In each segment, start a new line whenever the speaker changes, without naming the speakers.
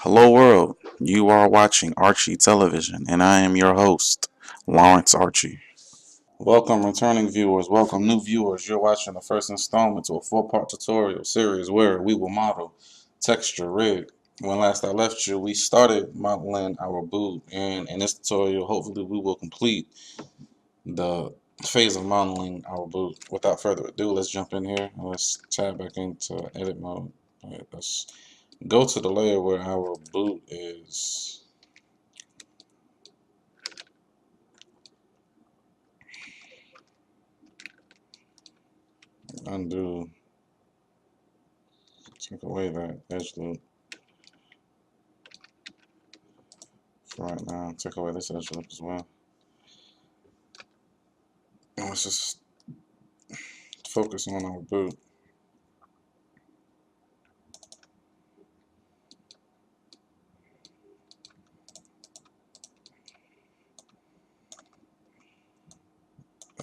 Hello world, you are watching Archie Television and I am your host, Lawrence Archie. Welcome returning viewers, welcome new viewers. You're watching the first installment to a 4-part tutorial series where we will model texture rig. When last I left you, we started modeling our boot, and in this tutorial hopefully we will complete the phase of modeling our boot. Without further ado, let's jump in here and let's tab back into edit mode. Alright, let's go to the layer where our boot is. Undo, take away that edge loop for right now. Take away this edge loop as well. And let's just focus on our boot.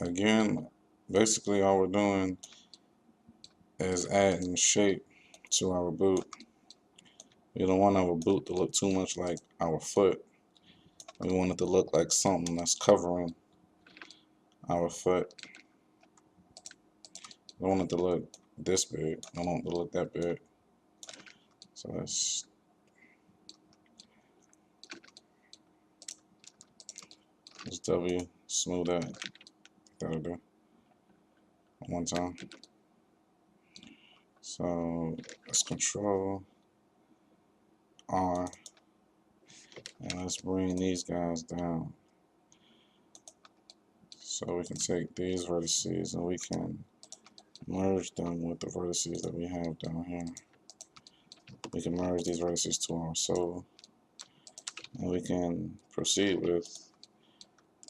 Again, basically all we're doing is adding shape to our boot. We don't want our boot to look too much like our foot. We want it to look like something that's covering our foot. We want it to look this big. I don't want it to look that big. So let's just W, smooth that. That'll do. One time. So let's Control R and let's bring these guys down. So we can take these vertices and we can merge them with the vertices that we have down here. We can merge these vertices to our sole, and we can proceed with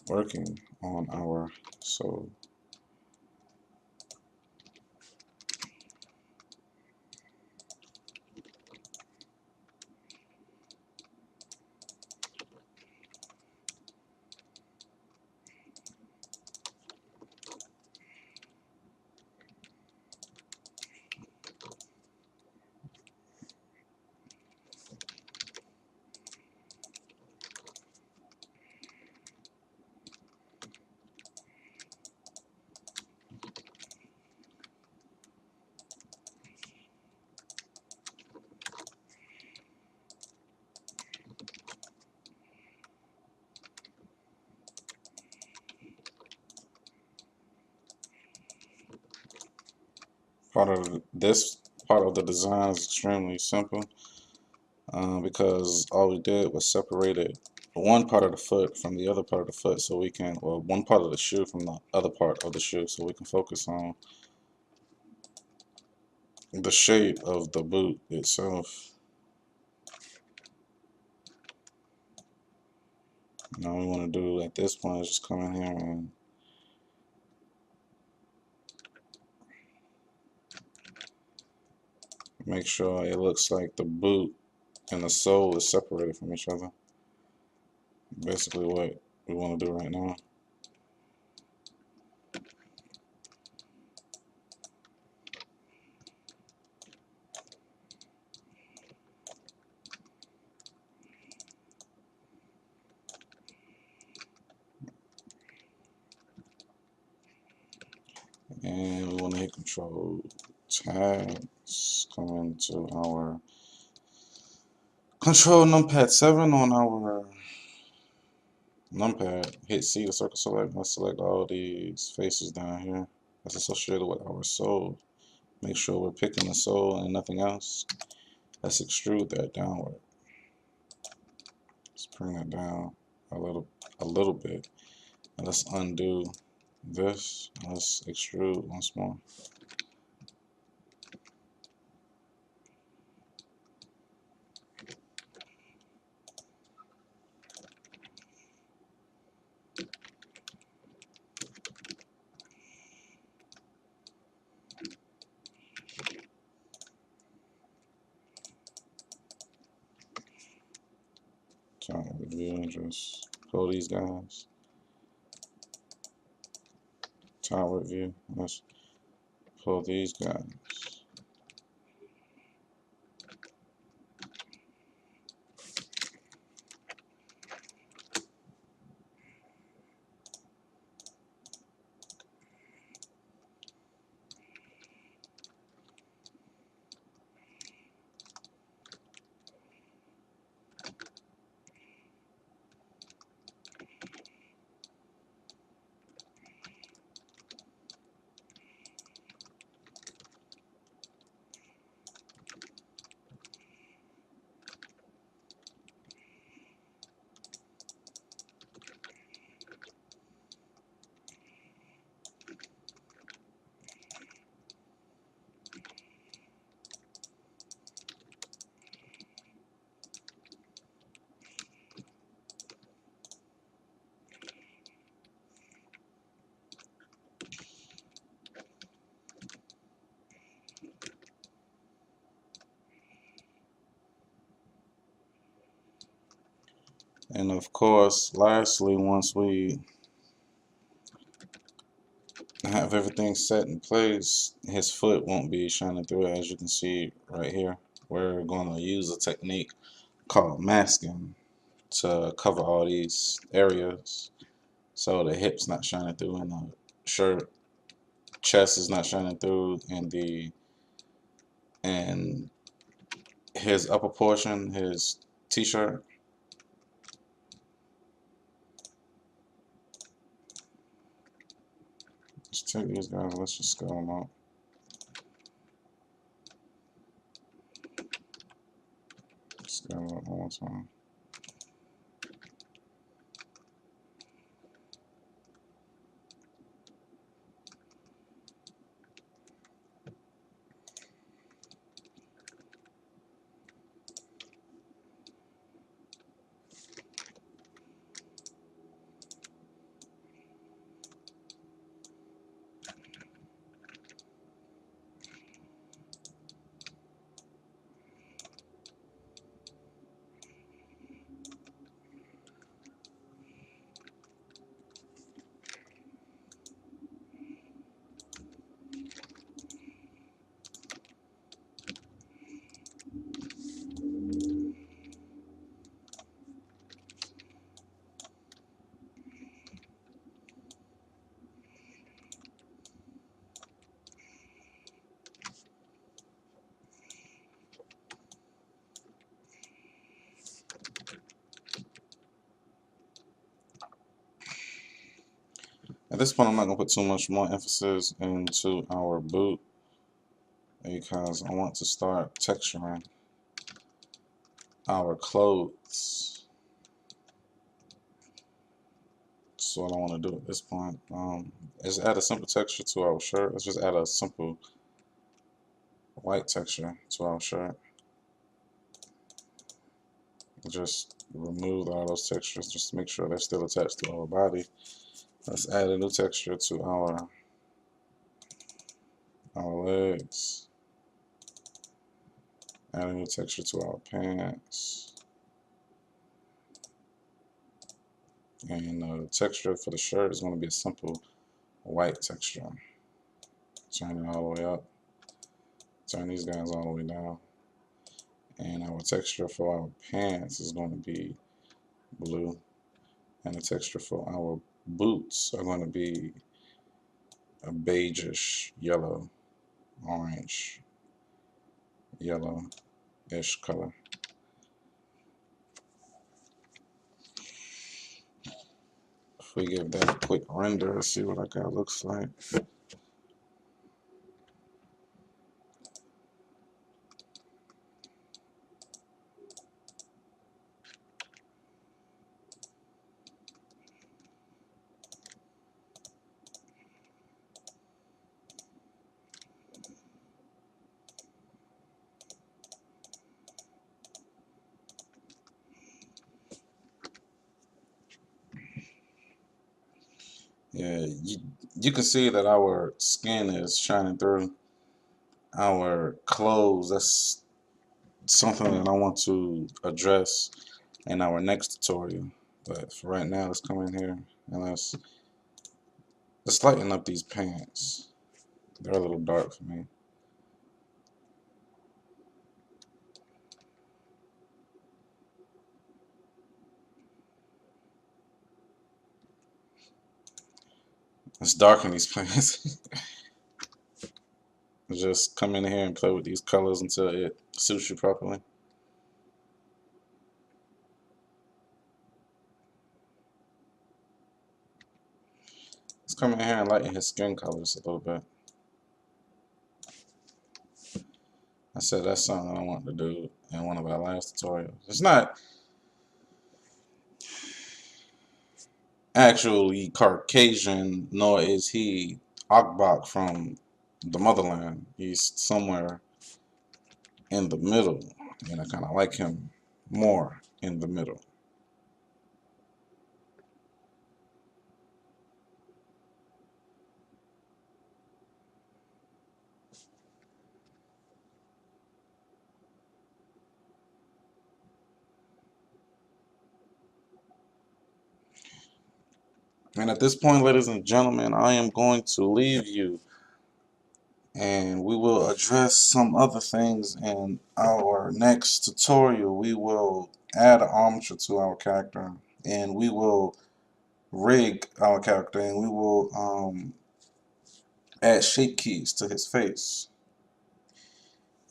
working on our sole. This part of the design is extremely simple because all we did was separated one part of the foot from the other part of the foot, so we can, well, one part of the shoe from the other part of the shoe, so we can focus on the shape of the boot itself. Now we want to do at this point is just come in here and make sure it looks like the boot and the sole is separated from each other. Basically what we want to do right now. And we want to hit Control Tab, come into our Control Numpad 7 on our numpad, hit C to circle select. Let's select all these faces down here that's associated with our sole. Make sure we're picking the sole and nothing else. Let's extrude that downward. Let's bring that down a little bit. And let's undo this. Let's extrude once more. Try to review and just pull these guys. Tower view. Let's pull these guys. And of course, lastly, once we have everything set in place, his foot won't be shining through it, as you can see right here. We're going to use a technique called masking to cover all these areas so the hips not shining through in the shirt, chest is not shining through in the and his upper portion, his t-shirt. Let's take these guys, let's just scale them out. Scale them up one more time. At this point, I'm not going to put too much more emphasis into our boot because I want to start texturing our clothes. That's what I want to do at this point. Is add a simple texture to our shirt. Let's just add a simple white texture to our shirt. Just remove all those textures just to make sure they're still attached to our body. Let's add a new texture to our legs. Add a new texture to our pants. And the texture for the shirt is going to be a simple white texture. Turn it all the way up. Turn these guys all the way down. And our texture for our pants is going to be blue. And the texture for our boots are going to be a beigeish yellow, orange, yellow-ish color. If we give that a quick render, see what our guy looks like. Yeah, you can see that our skin is shining through our clothes. That's something that I want to address in our next tutorial. But for right now, let's come in here and let's lighten up these pants. They're a little dark for me. Let's darken these pants. Just come in here and play with these colors until it suits you properly. Let's come in here and lighten his skin colors a little bit. I said that's something I want to do in one of our last tutorials. It's not actually Caucasian, nor is he Akbak from the motherland. He's somewhere in the middle, and I kind of like him more in the middle. And at this point, ladies and gentlemen, I am going to leave you, and we will address some other things in our next tutorial. We will add armature to our character, and we will rig our character, and we will add shape keys to his face.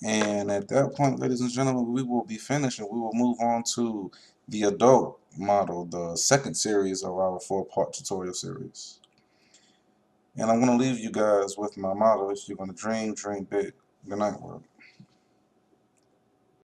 And at that point, ladies and gentlemen, we will be finished, and we will move on to the adult model, the second series of our 4-part tutorial series. And I'm going to leave you guys with my motto: if you're going to dream, dream big. Good night, world.